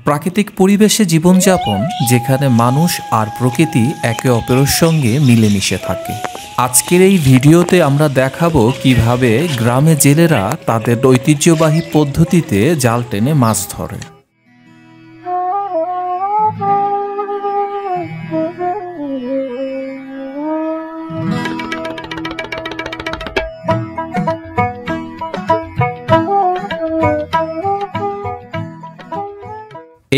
প্রাকৃতিক পরিবেশে জীবনযাপন যেখানে মানুষ আর প্রকৃতি একে অপরের সঙ্গে মিলেমিশে থাকে। আজকের এই ভিডিওতে আমরা দেখাবো কিভাবে গ্রামে জেলেরা তাদের ঐতিহ্যবাহী পদ্ধতিতে জাল টেনে মাছ ধরে।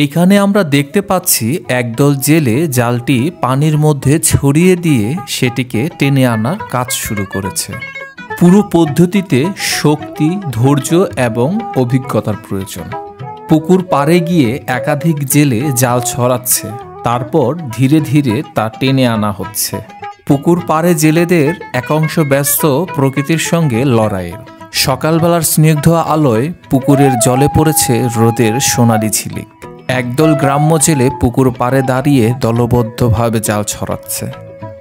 এইখানে আমরা দেখতে পাচ্ছি একদল জেলে জালটি পানির মধ্যে ছড়িয়ে দিয়ে সেটিকে টেনে আনার কাজ শুরু করেছে। পুরো পদ্ধতিতে শক্তি, ধৈর্য এবং অভিজ্ঞতার প্রয়োজন। পুকুর পাড়ে গিয়ে একাধিক জেলে জাল ছড়াচ্ছে, তারপর ধীরে ধীরে তা টেনে আনা হচ্ছে। পুকুর পাড়ে জেলেদের একাংশ ব্যস্ত প্রকৃতির সঙ্গে লড়াইয়ে। সকালবেলার স্নিগ্ধ আলোয় পুকুরের জলে পড়েছে রোদের সোনালি ঝিলিক। একদল গ্রাম্য জেলে পুকুর পাড়ে দাঁড়িয়ে দলবদ্ধভাবে জাল ছড়াচ্ছে।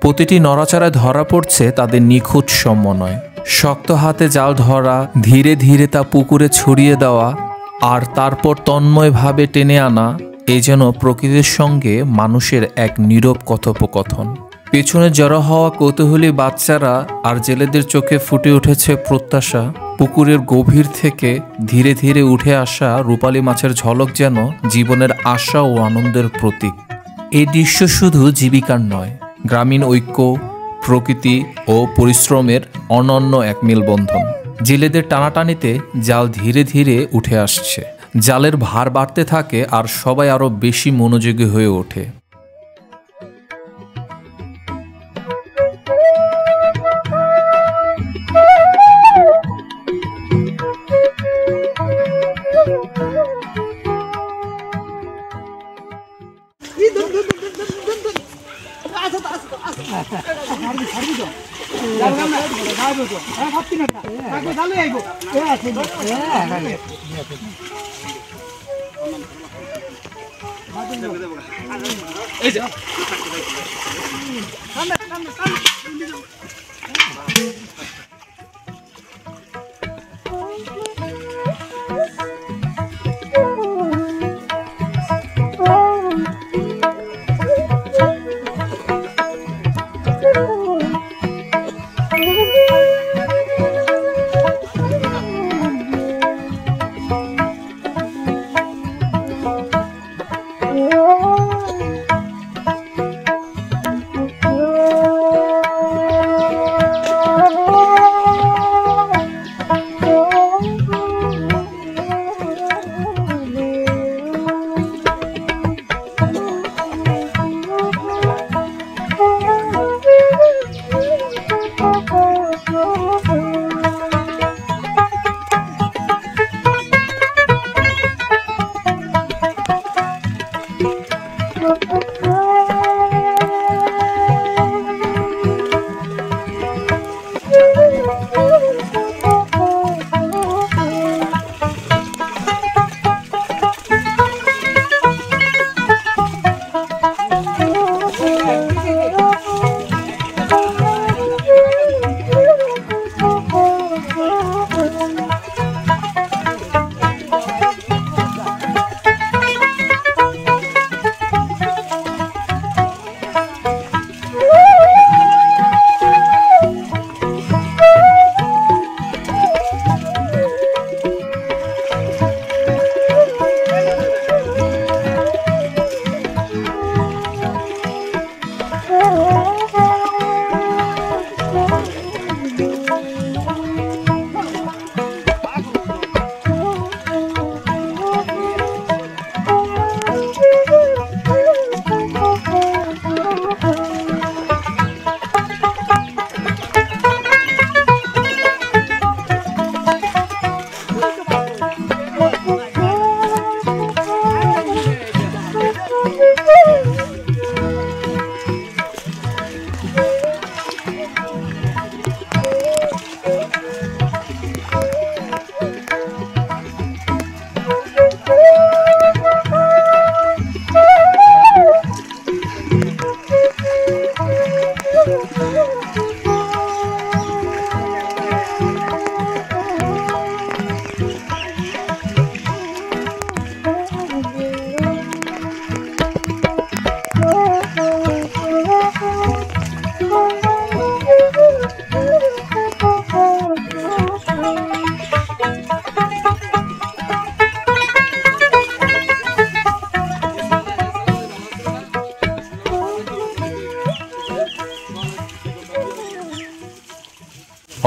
প্রতিটি নড়াচড়ায় ধরা পড়ছে তাদের নিখুঁত সমন্বয়। শক্ত হাতে জাল ধরা, ধীরে ধীরে তা পুকুরে ছড়িয়ে দেওয়া আর তারপর তন্ময়ভাবে টেনে আনা, এ যেন প্রকৃতির সঙ্গে মানুষের এক নীরব কথোপকথন। পেছনে জড়ো হওয়া কৌতূহলী বাচ্চারা আর জেলেদের চোখে ফুটে উঠেছে প্রত্যাশা। পুকুরের গভীর থেকে ধীরে ধীরে উঠে আসা রূপালী মাছের ঝলক যেন জীবনের আশা ও আনন্দের প্রতীক। এই দৃশ্য শুধু জীবিকার নয়, গ্রামীণ ঐক্য, প্রকৃতি ও পরিশ্রমের অনন্য এক মেলবন্ধন। জেলেদের টানাটানিতে জাল ধীরে ধীরে উঠে আসছে। জালের ভার বাড়তে থাকে আর সবাই আরও বেশি মনোযোগী হয়ে ওঠে।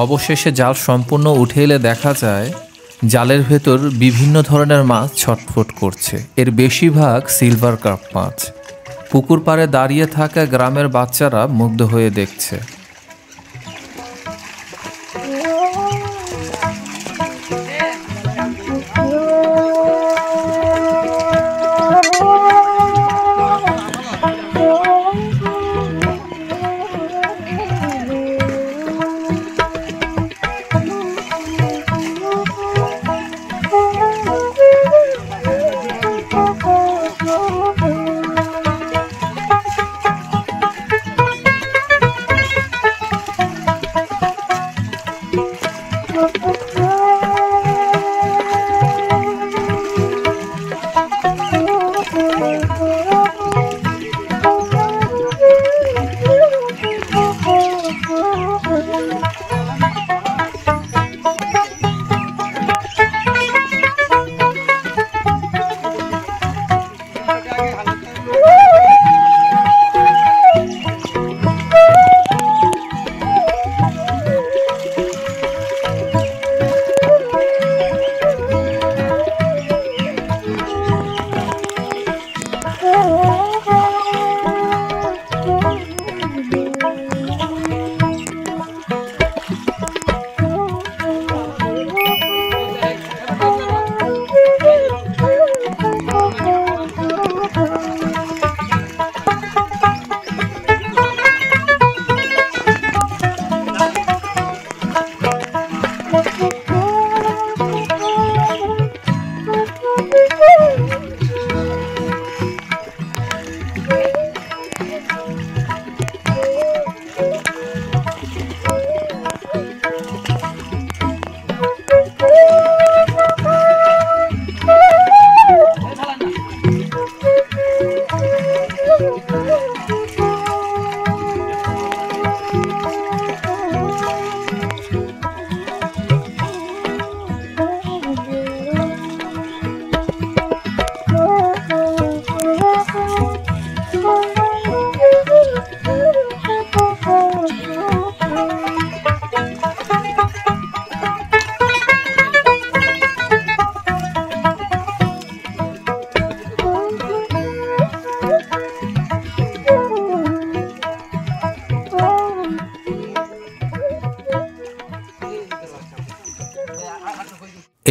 অবশেষে জাল সম্পূর্ণ উঠে এলে দেখা যায় জালের ভেতর বিভিন্ন ধরনের মাছ ছটফট করছে। এর বেশিরভাগ সিলভার কার্প মাছ। পুকুর পাড়ে দাঁড়িয়ে থাকা গ্রামের বাচ্চারা মুগ্ধ হয়ে দেখছে।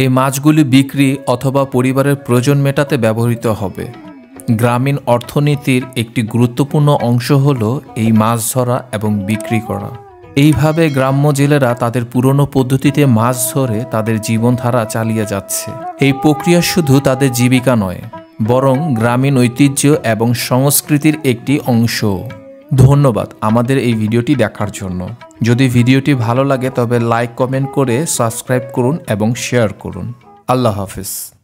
এই মাছগুলি বিক্রি অথবা পরিবারের প্রয়োজন মেটাতে ব্যবহৃত হবে। গ্রামীণ অর্থনীতির একটি গুরুত্বপূর্ণ অংশ হল এই মাছ ধরা এবং বিক্রি করা। এইভাবে গ্রাম্য জেলেরা তাদের পুরনো পদ্ধতিতে মাছ ধরে তাদের জীবনধারা চালিয়ে যাচ্ছে। এই প্রক্রিয়া শুধু তাদের জীবিকা নয়, বরং গ্রামীণ ঐতিহ্য এবং সংস্কৃতির একটি অংশ। ধন্যবাদ আমাদের এই ভিডিওটি দেখার জন্য। যদি ভিডিওটি ভালো লাগে তবে লাইক, কমেন্ট করে সাবস্ক্রাইব করুন এবং শেয়ার করুন। আল্লাহ হাফেজ।